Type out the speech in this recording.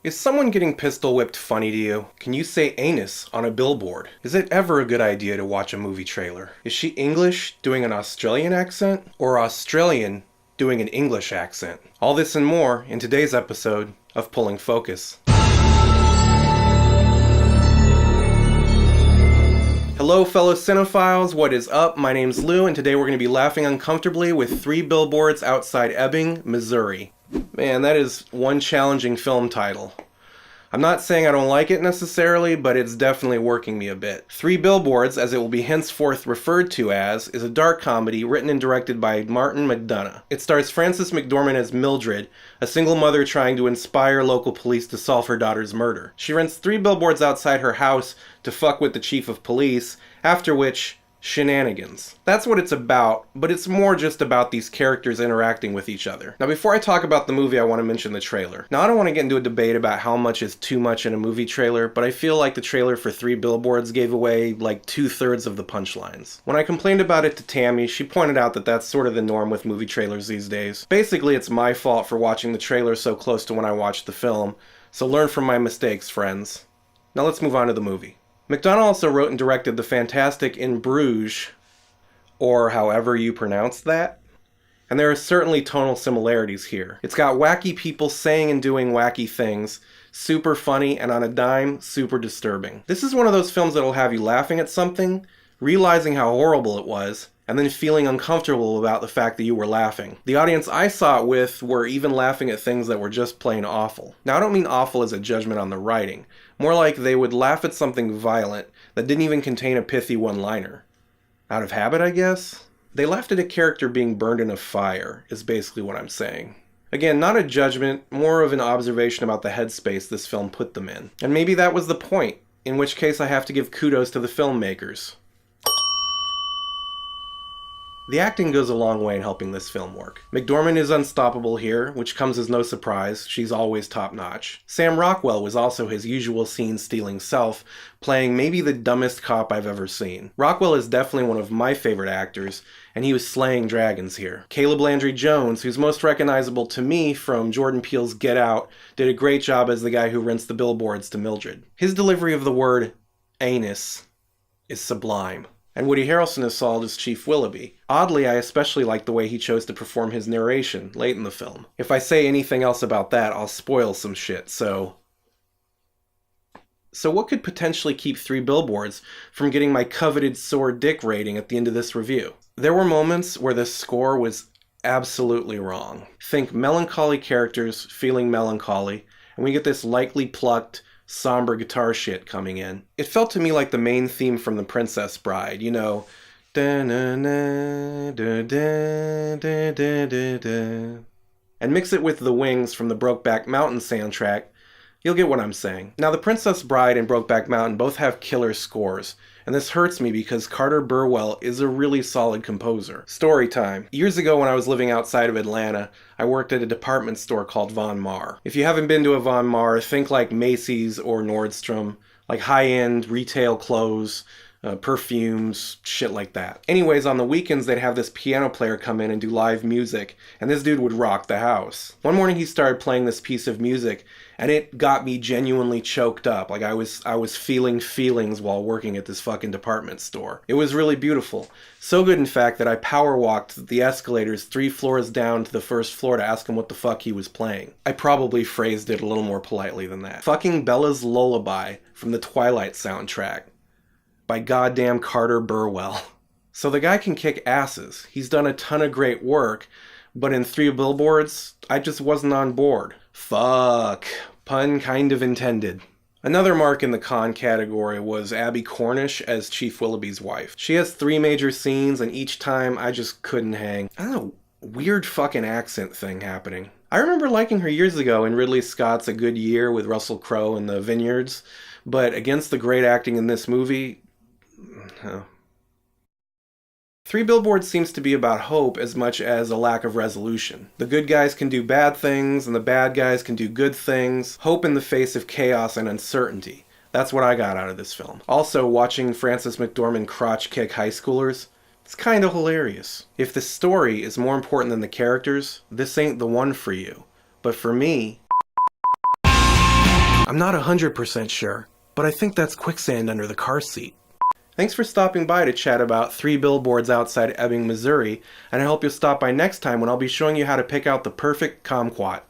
Is someone getting pistol whipped funny to you? Can you say anus on a billboard? Is it ever a good idea to watch a movie trailer? Is she English doing an Australian accent? Or Australian doing an English accent? All this and more in today's episode of Pulling Focus. Hello fellow cinephiles, what is up? My name's Lou and today we're going to be laughing uncomfortably with 3 billboards outside Ebbing, Missouri. Man, that is one challenging film title. I'm not saying I don't like it necessarily, but it's definitely working me a bit. 3 Billboards, as it will be henceforth referred to as, is a dark comedy written and directed by Martin McDonagh. It stars Frances McDormand as Mildred, a single mother trying to inspire local police to solve her daughter's murder. She rents 3 billboards outside her house to fuck with the chief of police, after which shenanigans. That's what it's about, but it's more just about these characters interacting with each other. Now before I talk about the movie, I want to mention the trailer. Now I don't want to get into a debate about how much is too much in a movie trailer, but I feel like the trailer for 3 Billboards gave away like 2/3 of the punchlines. When I complained about it to Tammy, she pointed out that that's sort of the norm with movie trailers these days. Basically, it's my fault for watching the trailer so close to when I watched the film, so learn from my mistakes, friends. Now let's move on to the movie. McDonagh also wrote and directed the fantastic In Bruges, or however you pronounce that. And there are certainly tonal similarities here. It's got wacky people saying and doing wacky things, super funny, and on a dime, super disturbing. This is one of those films that'll have you laughing at something, realizing how horrible it was, and then feeling uncomfortable about the fact that you were laughing. The audience I saw it with were even laughing at things that were just plain awful. Now I don't mean awful as a judgment on the writing, more like they would laugh at something violent that didn't even contain a pithy one-liner. Out of habit, I guess? They laughed at a character being burned in a fire, is basically what I'm saying. Again, not a judgment, more of an observation about the headspace this film put them in. And maybe that was the point, in which case I have to give kudos to the filmmakers. The acting goes a long way in helping this film work. McDormand is unstoppable here, which comes as no surprise, she's always top-notch. Sam Rockwell was also his usual scene-stealing self, playing maybe the dumbest cop I've ever seen. Rockwell is definitely one of my favorite actors, and he was slaying dragons here. Caleb Landry Jones, who's most recognizable to me from Jordan Peele's Get Out, did a great job as the guy who rents the billboards to Mildred. His delivery of the word anus is sublime. And Woody Harrelson is solid as Chief Willoughby. Oddly, I especially like the way he chose to perform his narration late in the film. If I say anything else about that, I'll spoil some shit, so what could potentially keep 3 Billboards from getting my coveted sore dick rating at the end of this review? There were moments where the score was absolutely wrong. Think melancholy characters feeling melancholy, and we get this lightly plucked, somber guitar shit coming in. It felt to me like the main theme from The Princess Bride, you know, and mix it with The Wings from the Brokeback Mountain soundtrack, you'll get what I'm saying. Now, The Princess Bride and Brokeback Mountain both have killer scores, and this hurts me because Carter Burwell is a really solid composer. Story time. Years ago when I was living outside of Atlanta, I worked at a department store called Von Maur. If you haven't been to a Von Maur, think like Macy's or Nordstrom, like high-end retail clothes, perfumes, shit like that. Anyways, on the weekends they'd have this piano player come in and do live music, and this dude would rock the house. One morning he started playing this piece of music, and it got me genuinely choked up. Like I was feeling feelings while working at this fucking department store. It was really beautiful. So good, in fact, that I power walked the escalators 3 floors down to the first floor to ask him what the fuck he was playing. I probably phrased it a little more politely than that. Fucking Bella's Lullaby from the Twilight soundtrack by goddamn Carter Burwell. So the guy can kick asses. He's done a ton of great work, but in 3 Billboards, I just wasn't on board. Fuck. Pun kind of intended. Another mark in the con category was Abbie Cornish as Chief Willoughby's wife. She has 3 major scenes, and each time I just couldn't hang. I don't know, weird fucking accent thing happening. I remember liking her years ago in Ridley Scott's A Good Year with Russell Crowe and the Vineyards, but against the great acting in this movie, 3 Billboards seems to be about hope as much as a lack of resolution. The good guys can do bad things, and the bad guys can do good things. Hope in the face of chaos and uncertainty. That's what I got out of this film. Also, watching Frances McDormand crotch kick high schoolers, it's kinda hilarious. If the story is more important than the characters, this ain't the one for you. But for me, I'm not 100% sure, but I think that's quicksand under the car seat. Thanks for stopping by to chat about 3 billboards outside Ebbing, Missouri, and I hope you'll stop by next time when I'll be showing you how to pick out the perfect kumquat.